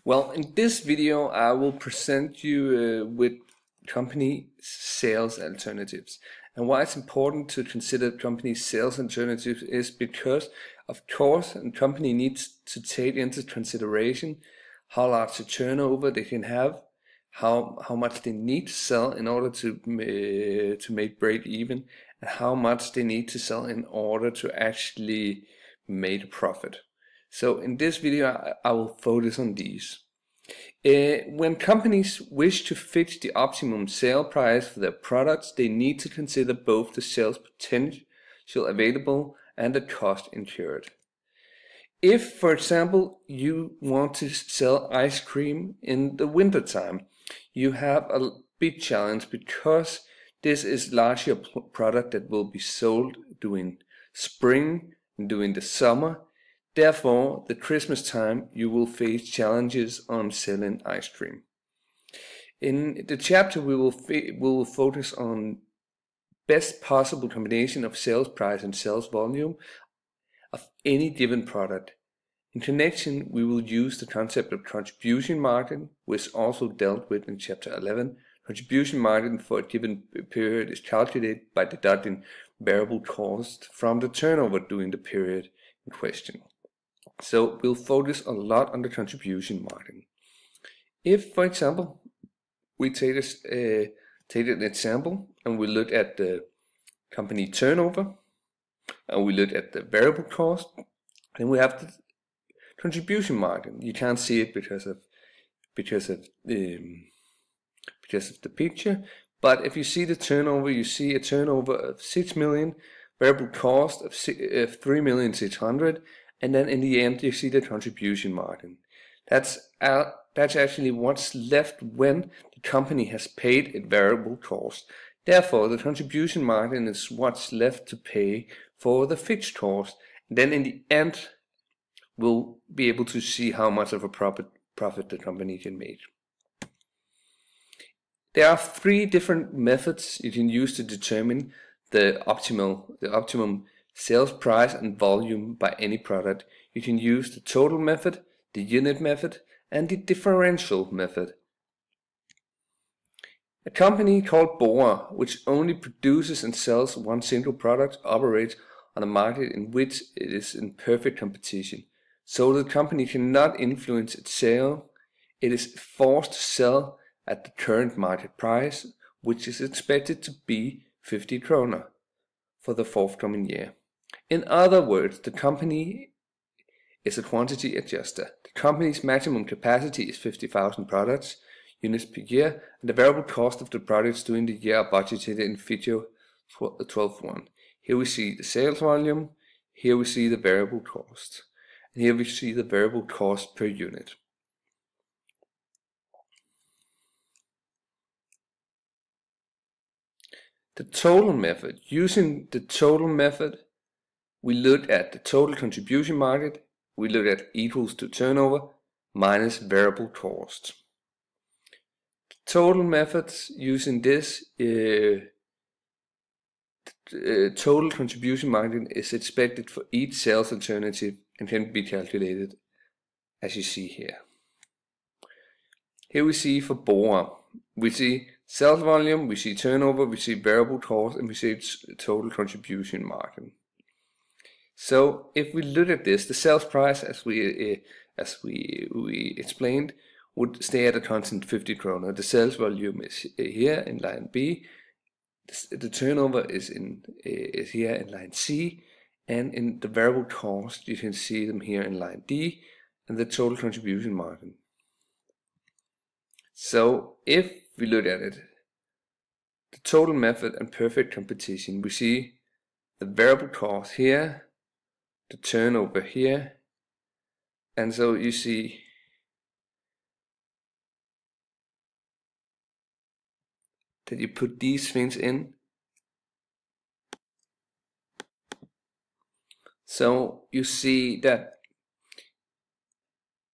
Well, in this video, I will present you with company sales alternatives. And why it's important to consider company sales alternatives is because, of course, a company needs to take into consideration how large a turnover they can have, how much they need to sell in order to make break even, and how much they need to sell in order to actually make a profit. So in this video, I will focus on these. When companies wish to fix the optimum sale price for their products, they need to consider both the sales potential available and the cost incurred. If, for example, you want to sell ice cream in the winter time, you have a big challenge because this is largely a product that will be sold during spring and during the summer. Therefore, the Christmas time you will face challenges on selling ice cream. In the chapter we will focus on best possible combination of sales price and sales volume of any given product. In connection, we will use the concept of contribution margin, which is also dealt with in chapter 11. Contribution margin for a given period is calculated by deducting variable cost from the turnover during the period in question. So we'll focus a lot on the contribution margin. If, for example, we take an example and we look at the company turnover and we look at the variable cost, then we have the contribution margin. You can't see it because of the picture, but if you see the turnover, you see a turnover of 6 million, variable cost of 3,600,000. And then in the end you see the contribution margin. That's actually what's left when the company has paid its variable cost. Therefore, the contribution margin is what's left to pay for the fixed cost. And then in the end, we'll be able to see how much of a profit the company can make. There are 3 different methods you can use to determine the optimum sales price and volume by any product. You can use the total method, the unit method, and the differential method. A company called Boa, which only produces and sells one single product, operates on a market in which it is in perfect competition. So the company cannot influence its sale. It is forced to sell at the current market price, which is expected to be 50 kroner for the forthcoming year. In other words, the company is a quantity adjuster. The company's maximum capacity is 50,000 products, units per year, and the variable cost of the products during the year are budgeted in figure 12.1. Here we see the sales volume, here we see the variable cost, and here we see the variable cost per unit. The total method. Using the total method, we look at the total contribution margin, we look at equals to turnover minus variable cost. The total methods using this, total contribution margin is expected for each sales alternative and can be calculated as you see here. Here we see for Boa, we see sales volume, we see turnover, we see variable cost, and we see total contribution margin. So if we look at this, the sales price, as we explained, would stay at a constant 50 kroner. The sales volume is here in line B. The turnover is here in line C, and in the variable cost you can see them here in line D, and the total contribution margin. So if we look at it, the total method and perfect competition, we see the variable cost here, the turnover here, and so you see that you put these things in. So you see that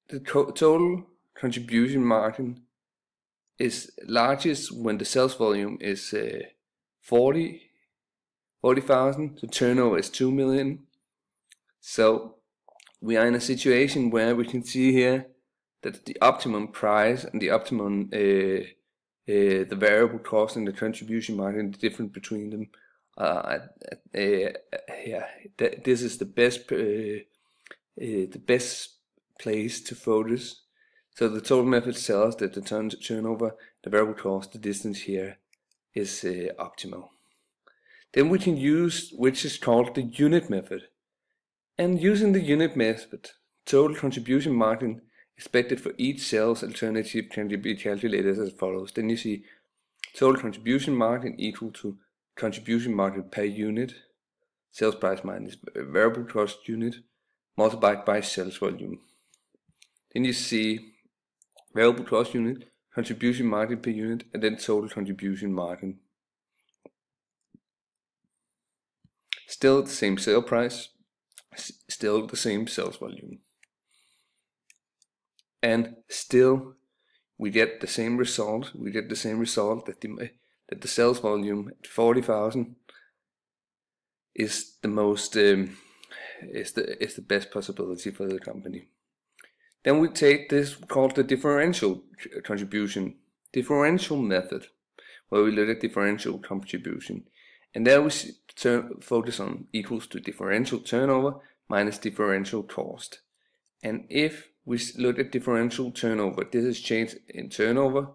the total contribution margin is largest when the sales volume is 40,000, the turnover is 2 million. So we are in a situation where we can see here that's the optimum price and the optimum the variable cost and the contribution margin, the difference between them. This is the best place to focus. So the total method tells that the turnover, the variable cost, the distance here is optimal. Then we can use which is called the unit method. And using the unit method, total contribution margin expected for each sales alternative can be calculated as follows. Then you see total contribution margin equal to contribution margin per unit, sales price minus variable cost unit, multiplied by sales volume. Then you see variable cost unit, contribution margin per unit, and then total contribution margin. Still the same sale price, still the same sales volume. And still we get the same result. We get the same result that the sales volume at 40,000 is the most is the best possibility for the company. Then we take this called the differential differential method, where we look at differential contribution, and there we focus on equals to differential turnover minus differential cost. And if we look at differential turnover, this is change in turnover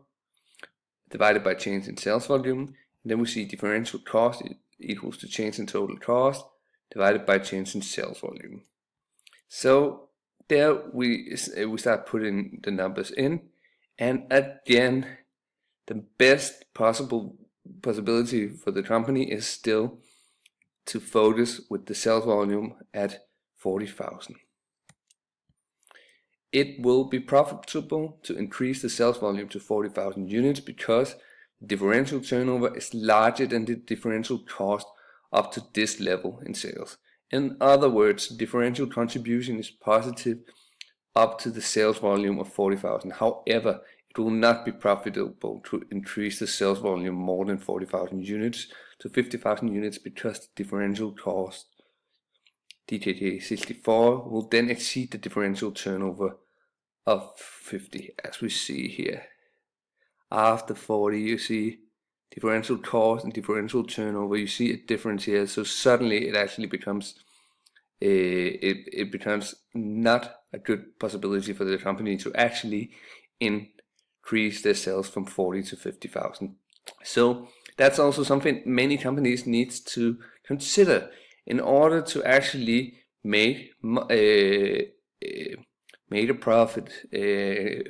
divided by change in sales volume. And then we see differential cost equals to change in total cost divided by change in sales volume. So there we start putting the numbers in, and again the best possibility for the company is still to focus with the sales volume at 40,000. It will be profitable to increase the sales volume to 40,000 units because the differential turnover is larger than the differential cost up to this level in sales. In other words, differential contribution is positive up to the sales volume of 40,000. However, it will not be profitable to increase the sales volume more than 40,000 units to 50,000 units because the differential cost DKK 64 will then exceed the differential turnover of 50, as we see here. After 40, you see differential cost and differential turnover. You see a difference here, so suddenly it actually becomes it becomes not a good possibility for the company to actually increase their sales from 40 to 50,000. So that's also something many companies need to consider in order to actually make a profit,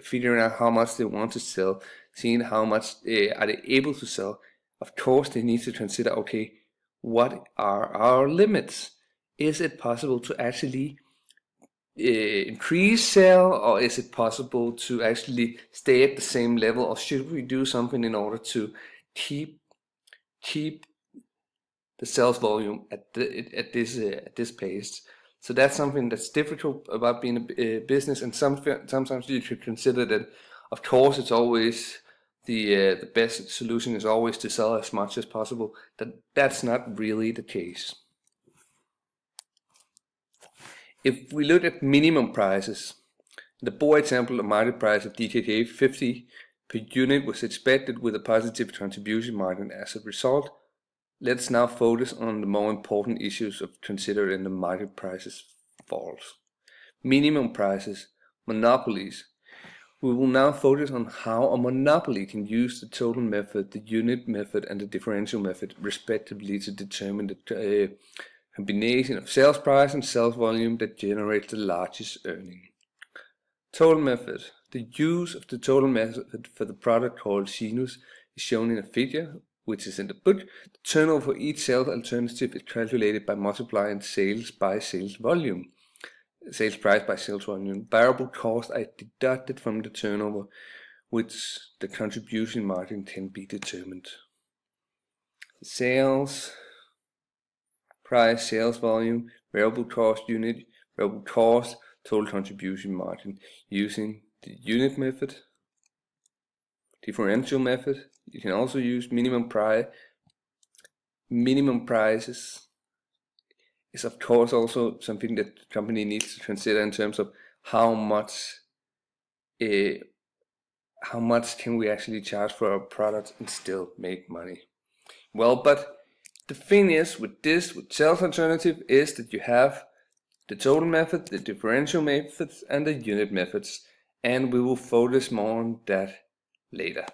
figuring out how much they want to sell, seeing how much are they able to sell. Of course, they need to consider, okay, what are our limits? Is it possible to actually increase sale, or is it possible to actually stay at the same level, or should we do something in order to keep the sales volume at this pace? So that's something that's difficult about being a business, and sometimes you should consider that. Of course, it's always the best solution is always to sell as much as possible. That's not really the case. If we look at minimum prices, the Bohr example, the market price of DKK 50 per unit was expected with a positive contribution margin as a result. Let's now focus on the more important issues of considering the market prices falls. Minimum prices, monopolies. We will now focus on how a monopoly can use the total method, the unit method, and the differential method respectively to determine the combination of sales price and sales volume that generates the largest earning. Total method. The use of the total method for the product called sinus is shown in a figure which is in the book. The turnover for each sales alternative is calculated by multiplying sales by sales volume. Sales price by sales volume. Variable costs are deducted from the turnover, which the contribution margin can be determined. Sales price, sales volume, variable cost unit, variable cost, total contribution margin. Using the unit method, differential method. You can also use minimum price. Minimum prices is of course also something that the company needs to consider in terms of how much how much can we actually charge for our product and still make money? Well, but the thing is with sales alternative is that you have the total method, the differential methods, and the unit methods, and we will focus more on that later.